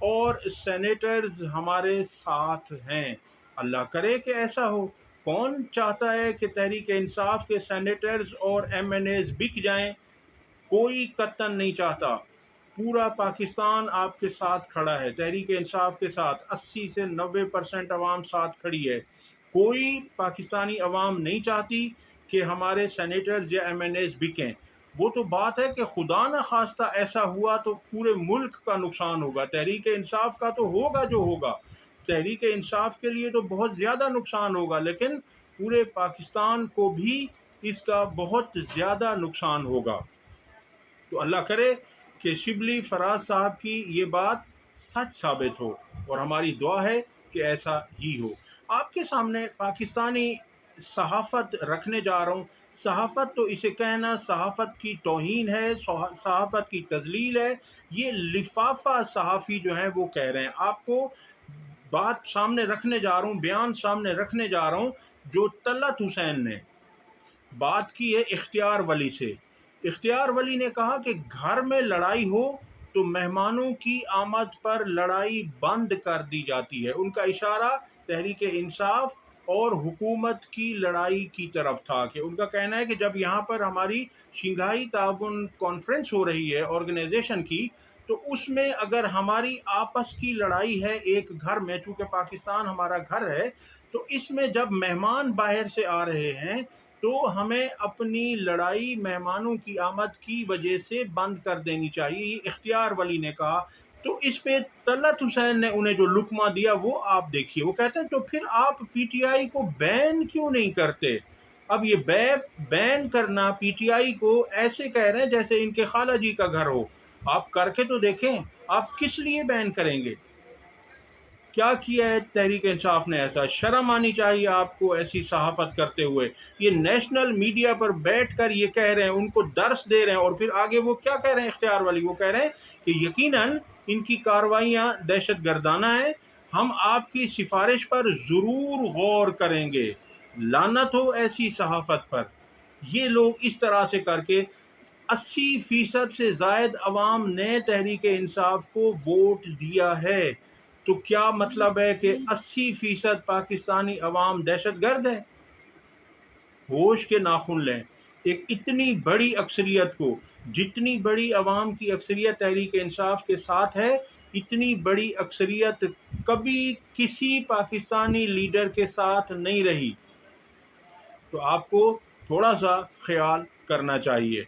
اور سینیٹرز ہمارے ساتھ ہیں۔ اللہ کرے کہ ایسا ہو۔ کون چاہتا ہے کہ تحریک انصاف کے سینیٹرز اور ایم این ایز بک جائیں؟ کوئی قطعاً نہیں چاہتا۔ پورا پاکستان آپ کے ساتھ کھڑا ہے، تحریک انصاف کے ساتھ 80 سے 90% عوام ساتھ کھڑی ہے۔ کوئی پاکستانی عوام نہیں چاہتی کہ ہمارے سینیٹرز یا ایم این ایز بکیں۔ وہ تو بات ہے کہ خدا نہ خواستہ ایسا ہوا تو پورے ملک کا نقصان ہوگا۔ تحریک انصاف کا تو ہوگا جو ہوگا، تحریک انصاف کے لیے تو بہت زیادہ نقصان ہوگا، لیکن پورے پاکستان کو بھی اس کا بہت زیادہ نقصان ہوگا۔ تو اللہ کرے کہ شبلی فراز صاحب کی یہ بات سچ ثابت ہو، اور ہماری دعا ہے کہ ایسا ہی ہو۔ آپ کے سامنے پاکستانی صحافت رکھنے جا رہا ہوں۔ صحافت تو اسے کہنا صحافت کی توہین ہے، صحافت کی تذلیل ہے۔ یہ لفافہ صحافی جو ہیں وہ کہہ رہے ہیں۔ آپ کو بات سامنے رکھنے جا رہا ہوں، بیان سامنے رکھنے جا رہا ہوں جو طلعت حسین نے بات کی ہے اختیار ولی سے۔ اختیار ولی نے کہا کہ گھر میں لڑائی ہو تو مہمانوں کی آمد پر لڑائی بند کر دی جاتی ہے۔ ان کا اشارہ تحریک انصاف اور حکومت کی لڑائی کی طرف تھا، کہ ان کا کہنا ہے کہ جب یہاں پر ہماری شنگھائی تعاون کانفرنس ہو رہی ہے آرگنائزیشن کی، تو اس میں اگر ہماری آپس کی لڑائی ہے ایک گھر میں، چونکہ پاکستان ہمارا گھر ہے، تو اس میں جب مہمان باہر سے آ رہے ہیں تو ہمیں اپنی لڑائی مہمانوں کی آمد کی وجہ سے بند کر دینی چاہیے، یہ اختیار ولی نے کہا۔ تو اس پہ طلعت حسین نے انہیں جو لقمہ دیا وہ آپ دیکھیے۔ وہ کہتے ہیں تو پھر آپ پی ٹی آئی کو بین کیوں نہیں کرتے؟ اب یہ بین کرنا پی ٹی آئی کو ایسے کہہ رہے ہیں جیسے ان کے خالہ جی کا گھر ہو۔ آپ کر کے تو دیکھیں، آپ کس لیے بین کریں گے؟ کیا کیا ہے تحریک انصاف نے ایسا؟ شرم آنی چاہیے آپ کو ایسی صحافت کرتے ہوئے۔ یہ نیشنل میڈیا پر بیٹھ کر یہ کہہ رہے ہیں، ان کو درس دے رہے ہیں، اور پھر آگے وہ کیا کہہ رہے ہیں اختیار والی؟ وہ کہہ رہے ہیں کہ یقیناً ان کی کارروائیاں دہشت گردانہ ہیں، ہم آپ کی سفارش پر ضرور غور کریں گے۔ لعنت ہو ایسی صحافت پر۔ یہ لوگ اس طرح سے کر کے 80% سے زائد عوام نے تحریک انصاف کو ووٹ دیا ہے، تو کیا مطلب ہے کہ 80% پاکستانی عوام دہشت گرد ہے؟ ہوش کے ناخن لیں۔ ایک اتنی بڑی اکثریت کو، جتنی بڑی عوام کی اکثریت تحریک انصاف کے ساتھ ہے، اتنی بڑی اکثریت کبھی کسی پاکستانی لیڈر کے ساتھ نہیں رہی۔ تو آپ کو تھوڑا سا خیال کرنا چاہیے۔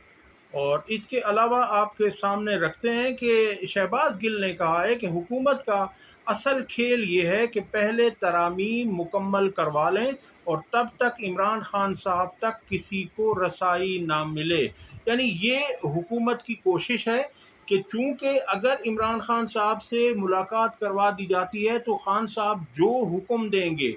اور اس کے علاوہ آپ کے سامنے رکھتے ہیں کہ شہباز گل نے کہا ہے کہ حکومت کا اصل کھیل یہ ہے کہ پہلے ترامیم مکمل کروا لیں اور تب تک عمران خان صاحب تک کسی کو رسائی نہ ملے۔ یعنی یہ حکومت کی کوشش ہے کہ چونکہ اگر عمران خان صاحب سے ملاقات کروا دی جاتی ہے تو خان صاحب جو حکم دیں گے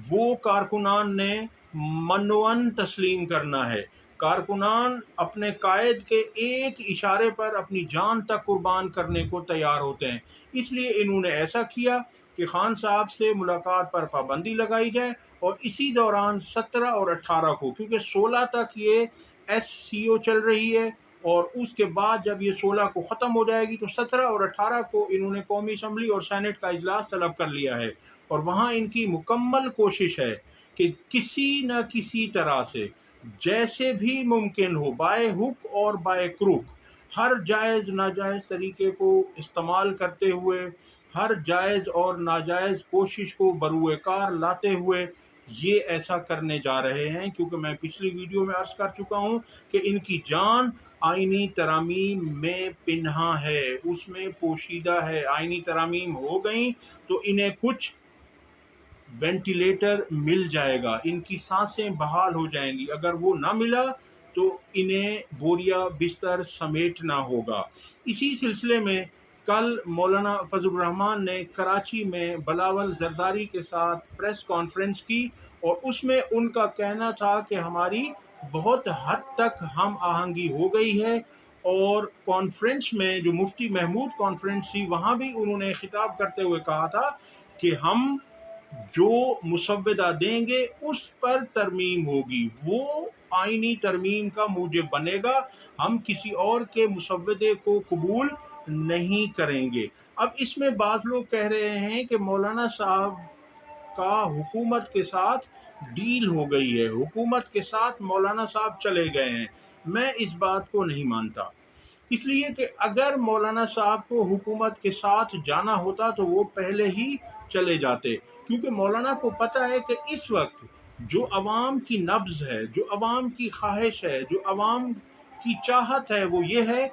وہ کارکنان نے منوان تسلیم کرنا ہے۔ کارکنان اپنے قائد کے ایک اشارے پر اپنی جان تک قربان کرنے کو تیار ہوتے ہیں۔ اس لیے انہوں نے ایسا کیا کہ خان صاحب سے ملاقات پر پابندی لگائی جائے، اور اسی دوران 17 اور 18 کو، کیونکہ 16 تک یہ ایس سی او چل رہی ہے، اور اس کے بعد جب یہ 16 کو ختم ہو جائے گی تو 17 اور 18 کو انہوں نے قومی اسمبلی اور سینٹ کا اجلاس طلب کر لیا ہے، اور وہاں ان کی مکمل کوشش ہے کہ کسی نہ کسی طرح سے جیسے بھی ممکن ہو، بائے ہک اور بائے کروک، ہر جائز ناجائز طریقے کو استعمال کرتے ہوئے، ہر جائز اور ناجائز کوشش کو بروئے کار لاتے ہوئے یہ ایسا کرنے جا رہے ہیں، کیونکہ میں پچھلی ویڈیو میں عرض کر چکا ہوں کہ ان کی جان آئینی ترامیم میں پنہاں ہے، اس میں پوشیدہ ہے۔ آئینی ترامیم ہو گئیں تو انہیں کچھ وینٹیلیٹر مل جائے گا، ان کی سانسیں بحال ہو جائیں گی۔ اگر وہ نہ ملا تو انہیں بوریا بستر سمیٹنا ہوگا۔ اسی سلسلے میں کل مولانا فضل الرحمان نے کراچی میں بلاول زرداری کے ساتھ پریس کانفرنس کی، اور اس میں ان کا کہنا تھا کہ ہماری بہت حد تک ہم آہنگی ہو گئی ہے، اور کانفرنس میں جو مفتی محمود کانفرنس تھی وہاں بھی انہوں نے خطاب کرتے ہوئے کہا تھا کہ ہم جو مسودہ دیں گے اس پر ترمیم ہوگی، وہ آئینی ترمیم کا موجب بنے گا، ہم کسی اور کے مسودے کو قبول نہیں کریں گے۔ اب اس میں بعض لوگ کہہ رہے ہیں کہ مولانا صاحب کا حکومت کے ساتھ ڈیل ہو گئی ہے، حکومت کے ساتھ مولانا صاحب چلے گئے ہیں۔ میں اس بات کو نہیں مانتا، اس لیے کہ اگر مولانا صاحب کو حکومت کے ساتھ جانا ہوتا تو وہ پہلے ہی چلے جاتے، کیونکہ مولانا کو پتہ ہے کہ اس وقت جو عوام کی نبض ہے، جو عوام کی خواہش ہے، جو عوام کی چاہت ہے، وہ یہ ہے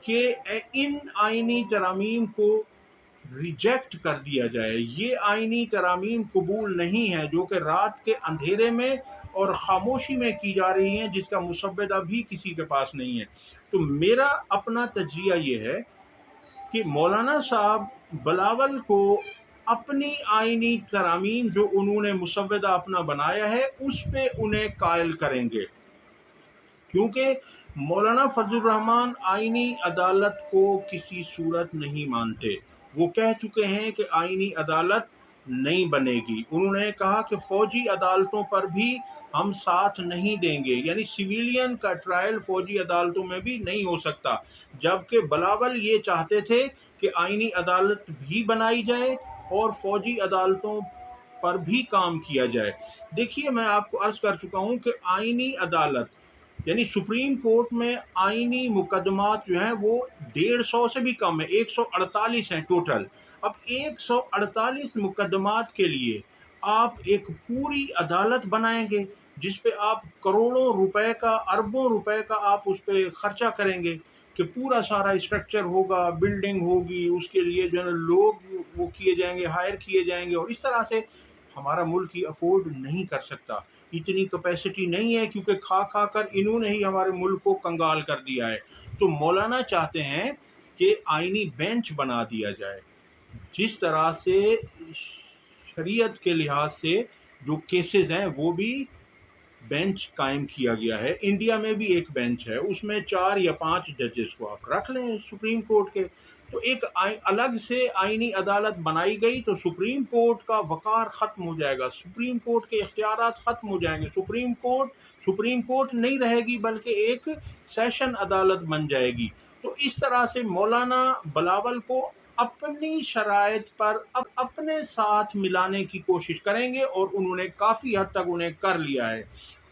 کہ ان آئینی ترامیم کو ریجیکٹ کر دیا جائے۔ یہ آئینی ترامیم قبول نہیں ہے جو کہ رات کے اندھیرے میں اور خاموشی میں کی جا رہی ہیں، جس کا مسودہ بھی کسی کے پاس نہیں ہے۔ تو میرا اپنا تجزیہ یہ ہے کہ مولانا صاحب بلاول کو اپنی آئینی ترامیم جو انہوں نے مسودہ اپنا بنایا ہے اس پہ انہیں قائل کریں گے، کیونکہ مولانا فضل الرحمان آئینی عدالت کو کسی صورت نہیں مانتے۔ وہ کہہ چکے ہیں کہ آئینی عدالت نہیں بنے گی۔ انہوں نے کہا کہ فوجی عدالتوں پر بھی ہم ساتھ نہیں دیں گے، یعنی سویلین کا ٹرائل فوجی عدالتوں میں بھی نہیں ہو سکتا، جبکہ بلاول یہ چاہتے تھے کہ آئینی عدالت بھی بنائی جائے اور فوجی عدالتوں پر بھی کام کیا جائے۔ دیکھیے، میں آپ کو عرض کر چکا ہوں کہ آئینی عدالت یعنی سپریم کورٹ میں آئینی مقدمات جو ہیں وہ 150 سے بھی کم ہے، 148 ہیں ٹوٹل۔ اب 148 مقدمات کے لیے آپ ایک پوری عدالت بنائیں گے جس پہ آپ کروڑوں روپے کا، اربوں روپے کا آپ اس پہ خرچہ کریں گے کہ پورا سارا اسٹرکچر ہوگا، بلڈنگ ہوگی، اس کے لیے جو ہے لوگ وہ کیے جائیں گے، ہائر کیے جائیں گے، اور اس طرح سے ہمارا ملک ہی افورڈ نہیں کر سکتا، اتنی کیپیسٹی نہیں ہے، کیونکہ کھا کھا کر انہوں نے ہی ہمارے ملک کو کنگال کر دیا ہے۔ تو مولانا چاہتے ہیں کہ آئینی بینچ بنا دیا جائے، جس طرح سے شریعت کے لحاظ سے جو کیسز ہیں وہ بھی بینچ قائم کیا گیا ہے۔ انڈیا میں بھی ایک بینچ ہے، اس میں 4 یا 5 ججز کو آپ رکھ لیں سپریم کورٹ کے، تو ایک الگ سے آئینی عدالت بنائی گئی تو سپریم کورٹ کا وقار ختم ہو جائے گا، سپریم کورٹ کے اختیارات ختم ہو جائیں گے، سپریم کورٹ نہیں رہے گی بلکہ ایک سیشن عدالت بن جائے گی۔ تو اس طرح سے مولانا بلاول کو اپنی شرائط پر اب اپنے ساتھ ملانے کی کوشش کریں گے، اور انہوں نے کافی حد تک انہیں کر لیا ہے۔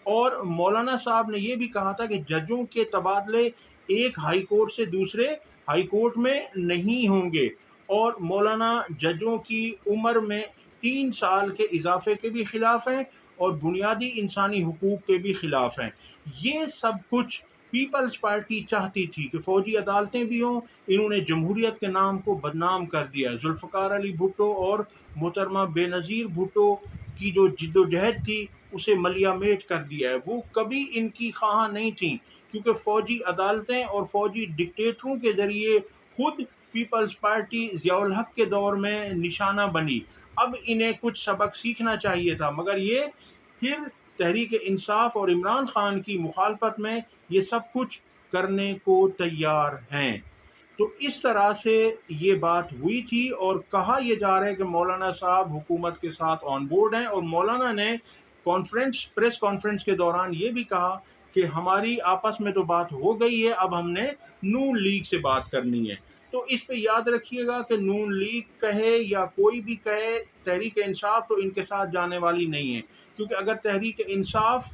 اور مولانا صاحب نے یہ بھی کہا تھا کہ ججوں کے تبادلے ایک ہائی کورٹ سے دوسرے ہائی کورٹ میں نہیں ہوں گے، اور مولانا ججوں کی عمر میں 3 سال کے اضافے کے بھی خلاف ہیں اور بنیادی انسانی حقوق کے بھی خلاف ہیں۔ یہ سب کچھ پیپلز پارٹی چاہتی تھی کہ فوجی عدالتیں بھی ہوں، انہوں نے جمہوریت کے نام کو بدنام کر دیا ہے۔ ذوالفقار علی بھٹو اور محترمہ بے نظیر بھٹو کی جو جد و جہد تھی اسے ملیا میٹ کر دیا ہے، وہ کبھی ان کی خواہاں نہیں تھیں، کیونکہ فوجی عدالتیں اور فوجی ڈکٹیٹروں کے ذریعے خود پیپلز پارٹی ضیاء الحق کے دور میں نشانہ بنی۔ اب انہیں کچھ سبق سیکھنا چاہیے تھا، مگر یہ پھر تحریک انصاف اور عمران خان کی مخالفت میں یہ سب کچھ کرنے کو تیار ہیں۔ تو اس طرح سے یہ بات ہوئی تھی، اور کہا یہ جا رہا ہے کہ مولانا صاحب حکومت کے ساتھ آن بورڈ ہیں، اور مولانا نے پریس کانفرنس کے دوران یہ بھی کہا کہ ہماری آپس میں تو بات ہو گئی ہے، اب ہم نے نون لیگ سے بات کرنی ہے۔ تو اس پہ یاد رکھیے گا کہ نون لیگ کہے یا کوئی بھی کہے، تحریک انصاف تو ان کے ساتھ جانے والی نہیں ہے، کیونکہ اگر تحریک انصاف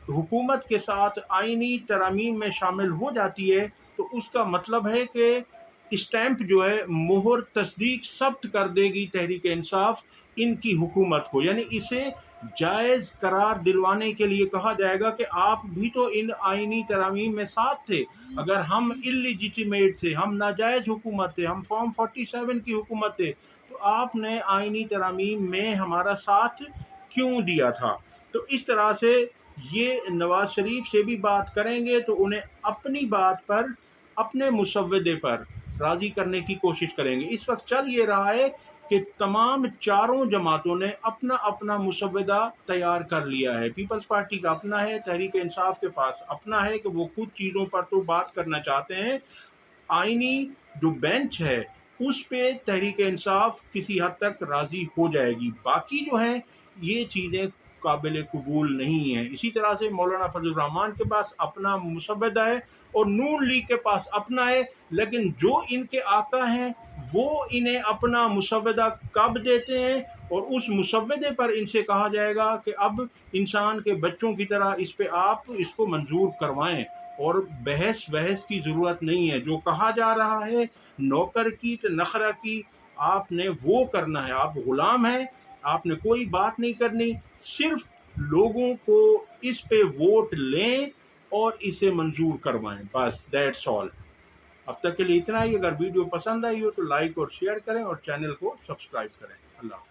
حکومت کے ساتھ آئینی ترامیم میں شامل ہو جاتی ہے تو اس کا مطلب ہے کہ اسٹیمپ جو ہے، مہر تصدیق ثبت کر دے گی تحریک انصاف ان کی حکومت کو، یعنی اسے جائز قرار دلوانے کے لیے کہا جائے گا کہ آپ بھی تو ان آئینی ترامیم میں ساتھ تھے، اگر ہم انلیجیٹیمیٹ تھے، ہم ناجائز حکومت تھے، ہم فارم 47 کی حکومت تھے، تو آپ نے آئینی ترامیم میں ہمارا ساتھ کیوں دیا تھا؟ تو اس طرح سے یہ نواز شریف سے بھی بات کریں گے تو انہیں اپنی بات پر، اپنے مسودے پر راضی کرنے کی کوشش کریں گے۔ اس وقت چل یہ رہا ہے کہ تمام چاروں جماعتوں نے اپنا اپنا مسودہ تیار کر لیا ہے، پیپلز پارٹی کا اپنا ہے، تحریک انصاف کے پاس اپنا ہے کہ وہ کچھ چیزوں پر تو بات کرنا چاہتے ہیں، آئینی جو بینچ ہے اس پہ تحریک انصاف کسی حد تک راضی ہو جائے گی، باقی جو ہیں یہ چیزیں قابل قبول نہیں ہے۔ اسی طرح سے مولانا فضل الرحمان کے پاس اپنا مسودہ ہے اور نون لیگ کے پاس اپنا ہے، لیکن جو ان کے آقا ہیں وہ انہیں اپنا مسودہ کب دیتے ہیں، اور اس مسودے پر ان سے کہا جائے گا کہ اب انسان کے بچوں کی طرح اس پہ آپ اس کو منظور کروائیں، اور بحث کی ضرورت نہیں ہے۔ جو کہا جا رہا ہے نوکر کی تو نخرہ کی، آپ نے وہ کرنا ہے، آپ غلام ہیں، آپ نے کوئی بات نہیں کرنی، صرف لوگوں کو اس پہ ووٹ لیں اور اسے منظور کروائیں، بس دیٹس آل۔ اب تک کے لیے اتنا ہی۔ اگر ویڈیو پسند آئی ہو تو لائک اور شیئر کریں اور چینل کو سبسکرائب کریں۔ اللہ حافظ۔